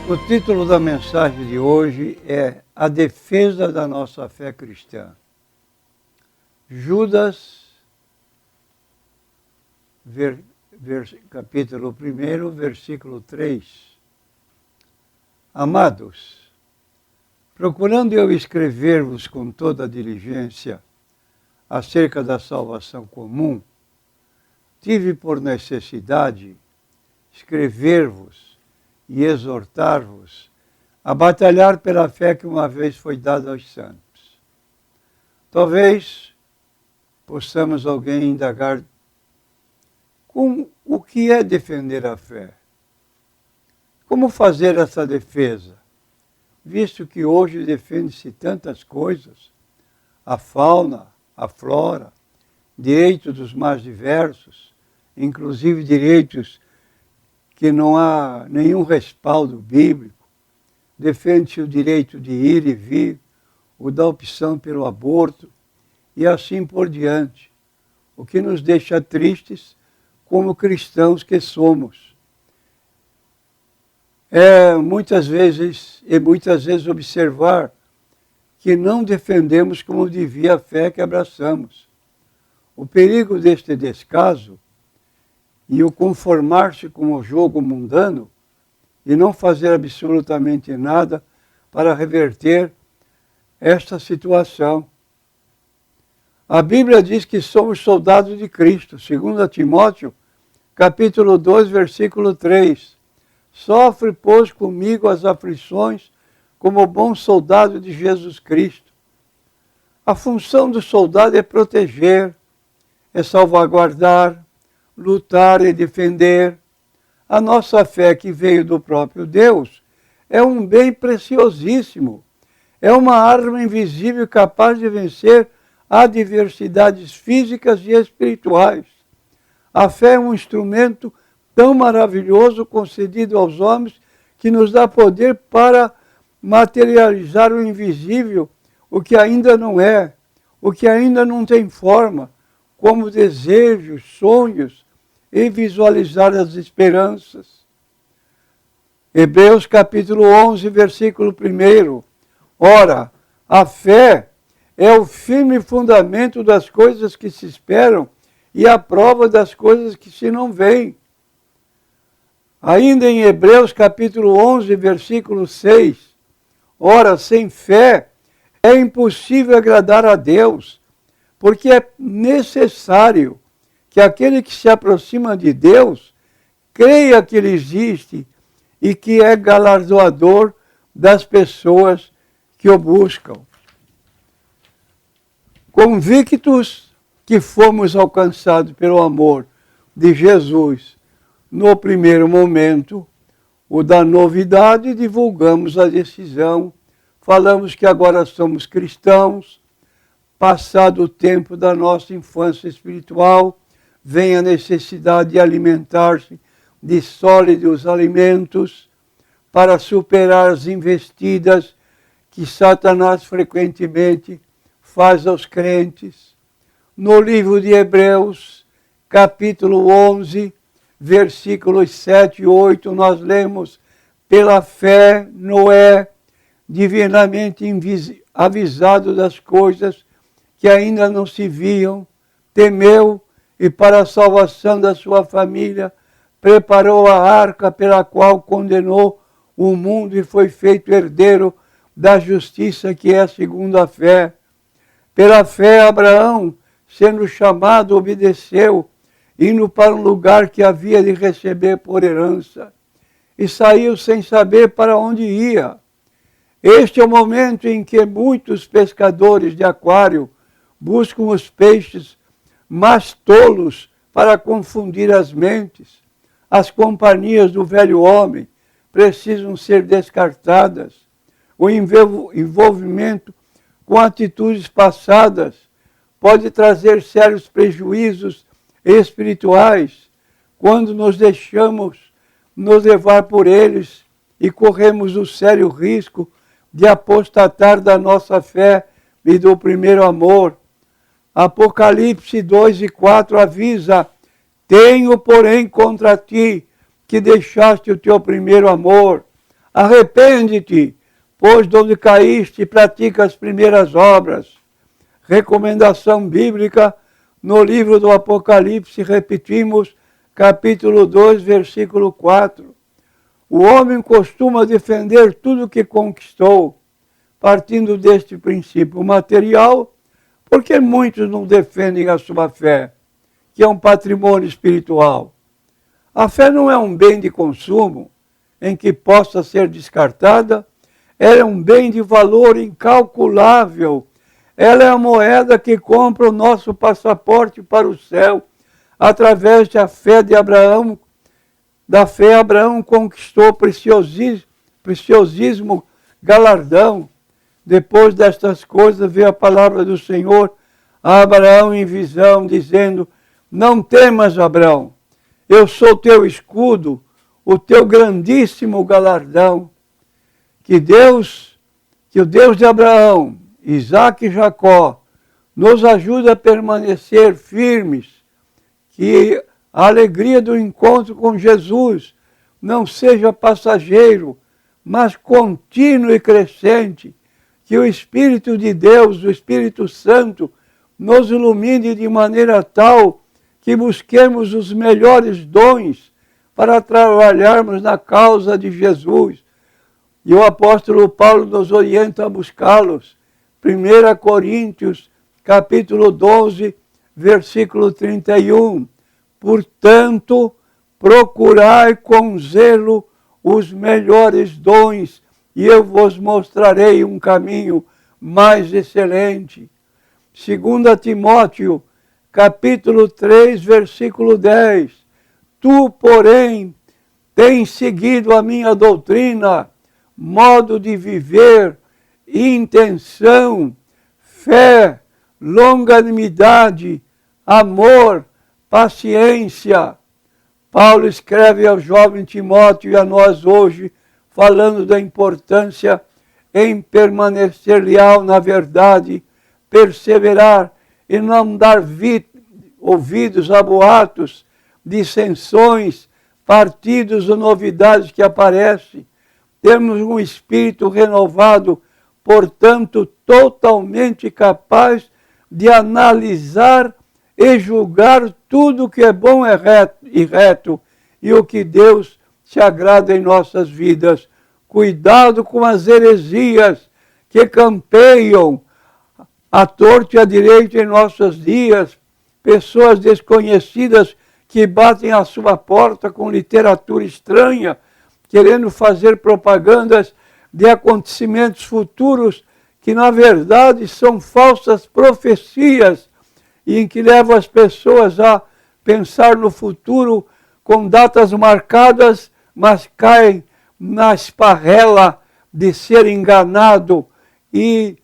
O título da mensagem de hoje é A Defesa da Nossa Fé Cristã. Judas, capítulo 1, versículo 3. Amados, procurando eu escrever-vos com toda a diligência acerca da salvação comum, tive por necessidade escrever-vos e exortar-vos a batalhar pela fé que uma vez foi dada aos santos. Talvez possamos alguém indagar com o que é defender a fé. Como fazer essa defesa? Visto que hoje defende-se tantas coisas, a fauna, a flora, direitos dos mais diversos, inclusive direitos que não há nenhum respaldo bíblico, defende-se o direito de ir e vir, o da opção pelo aborto e assim por diante, o que nos deixa tristes como cristãos que somos. Muitas vezes observar que não defendemos como devia a fé que abraçamos. O perigo deste descaso e o conformar-se com o jogo mundano e não fazer absolutamente nada para reverter esta situação. A Bíblia diz que somos soldados de Cristo, 2 Timóteo, capítulo 2, versículo 3. Sofre, pois, comigo as aflições como bom soldado de Jesus Cristo. A função do soldado é proteger, é salvaguardar, lutar e defender. A nossa fé que veio do próprio Deus é um bem preciosíssimo. É uma arma invisível capaz de vencer adversidades físicas e espirituais. A fé é um instrumento tão maravilhoso concedido aos homens que nos dá poder para materializar o invisível, o que ainda não é, o que ainda não tem forma, como desejos, sonhos, e visualizar as esperanças. Hebreus capítulo 11, versículo 1. Ora, a fé é o firme fundamento das coisas que se esperam e a prova das coisas que se não veem. Ainda em Hebreus capítulo 11, versículo 6. Ora, sem fé é impossível agradar a Deus, porque é necessário que aquele que se aproxima de Deus creia que Ele existe e que é galardoador das pessoas que o buscam. Convictos que fomos alcançados pelo amor de Jesus, no primeiro momento, o da novidade, divulgamos a decisão, falamos que agora somos cristãos, passado o tempo da nossa infância espiritual, vem a necessidade de alimentar-se de sólidos alimentos para superar as investidas que Satanás frequentemente faz aos crentes. No livro de Hebreus, capítulo 11, versículos 7 e 8, nós lemos: pela fé, Noé, divinamente avisado das coisas que ainda não se viam, temeu e para a salvação da sua família preparou a arca pela qual condenou o mundo e foi feito herdeiro da justiça que é segundo a fé. Pela fé, Abraão, sendo chamado, obedeceu, indo para um lugar que havia de receber por herança, e saiu sem saber para onde ia. Este é o momento em que muitos pescadores de aquário buscam os peixes mais tolos para confundir as mentes. As companhias do velho homem precisam ser descartadas. O envolvimento com atitudes passadas pode trazer sérios prejuízos espirituais quando nos deixamos nos levar por eles e corremos o sério risco de apostatar da nossa fé e do primeiro amor. Apocalipse 2 e 4 avisa: tenho, porém, contra ti que deixaste o teu primeiro amor. Arrepende-te, pois de onde caíste, pratica as primeiras obras. Recomendação bíblica no livro do Apocalipse, repetimos, capítulo 2, versículo 4. O homem costuma defender tudo que conquistou, partindo deste princípio material, porque muitos não defendem a sua fé, que é um patrimônio espiritual. A fé não é um bem de consumo em que possa ser descartada, ela é um bem de valor incalculável. Ela é a moeda que compra o nosso passaporte para o céu. Através da fé de Abraão, Abraão conquistou preciosíssimo galardão. Depois destas coisas veio a palavra do Senhor a Abraão em visão, dizendo: não temas, Abraão, eu sou teu escudo, o teu grandíssimo galardão. Que o Deus de Abraão, Isaque e Jacó, nos ajude a permanecer firmes, que a alegria do encontro com Jesus não seja passageiro, mas contínuo e crescente, que o Espírito de Deus, o Espírito Santo, nos ilumine de maneira tal que busquemos os melhores dons para trabalharmos na causa de Jesus. E o apóstolo Paulo nos orienta a buscá-los. 1 Coríntios, capítulo 12, versículo 31. Portanto, procurai com zelo os melhores dons, e eu vos mostrarei um caminho mais excelente. 2 Timóteo, capítulo 3, versículo 10. Tu, porém, tens seguido a minha doutrina, modo de viver, intenção, fé, longanimidade, amor, paciência. Paulo escreve ao jovem Timóteo e a nós hoje, falando da importância em permanecer leal na verdade, perseverar e não dar ouvidos a boatos, dissensões, partidos ou novidades que aparecem. Temos um espírito renovado, portanto, totalmente capaz de analisar e julgar tudo que é bom e reto, e o que Deus se agrada em nossas vidas. Cuidado com as heresias que campeiam à torta e à direita em nossos dias, pessoas desconhecidas que batem à sua porta com literatura estranha, querendo fazer propagandas de acontecimentos futuros que, na verdade, são falsas profecias e em que levam as pessoas a pensar no futuro com datas marcadas, mas caem na esparrela de ser enganado e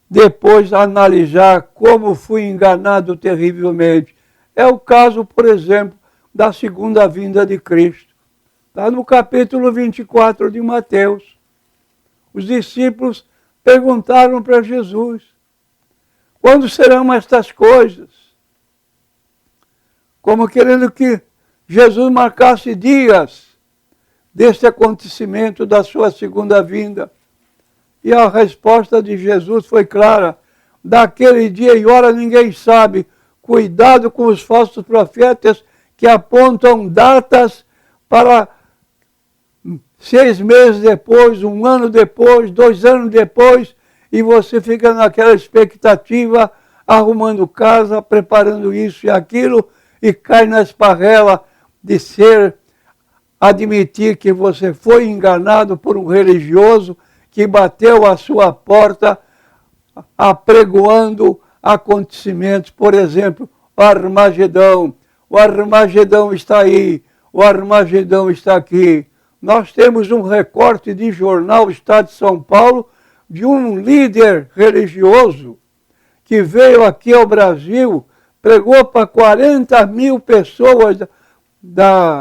depois analisar como fui enganado terrivelmente. É o caso, por exemplo, da segunda vinda de Cristo. Está no capítulo 24 de Mateus. Os discípulos perguntaram para Jesus: quando serão estas coisas? Como querendo que Jesus marcasse dias deste acontecimento da sua segunda vinda. E a resposta de Jesus foi clara: daquele dia e hora ninguém sabe. Cuidado com os falsos profetas que apontam datas para 6 meses depois, 1 ano depois, 2 anos depois, e você fica naquela expectativa, arrumando casa, preparando isso e aquilo, e cai na esparrela de admitir que você foi enganado por um religioso que bateu à sua porta apregoando acontecimentos, por exemplo, o Armagedão. O Armagedão está aí, o Armagedão está aqui. Nós temos um recorte de jornal Estado de São Paulo de um líder religioso que veio aqui ao Brasil, pregou para 40 mil pessoas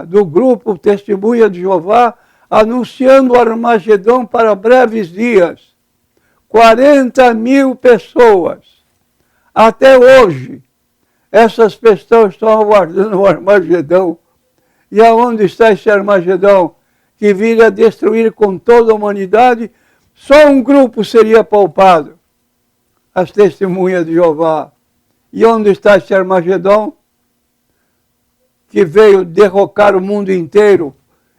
do grupo Testemunha de Jeová, anunciando o Armagedão para breves dias. 40 mil pessoas. Até hoje, essas pessoas estão aguardando o Armagedão. E aonde está esse Armagedão? que viria a destruir com toda a humanidade, só um grupo seria poupado, as testemunhas de Jeová. E onde está esse Armagedon? Que veio derrocar o mundo inteiro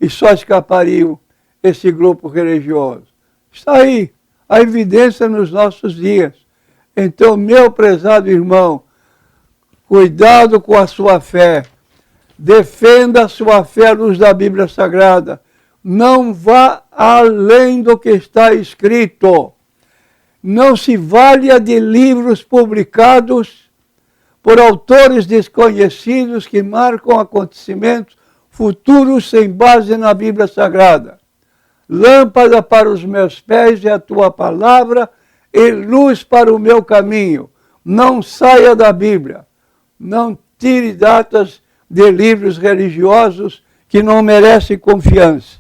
e só escapariam esse grupo religioso. Está aí a evidência nos nossos dias. Então, meu prezado irmão, cuidado com a sua fé. Defenda a sua fé à luz da Bíblia Sagrada. Não vá além do que está escrito. Não se valha de livros publicados por autores desconhecidos que marcam acontecimentos futuros sem base na Bíblia Sagrada. Lâmpada para os meus pés é a tua palavra e luz para o meu caminho. Não saia da Bíblia. Não tire datas de livros religiosos que não merecem confiança.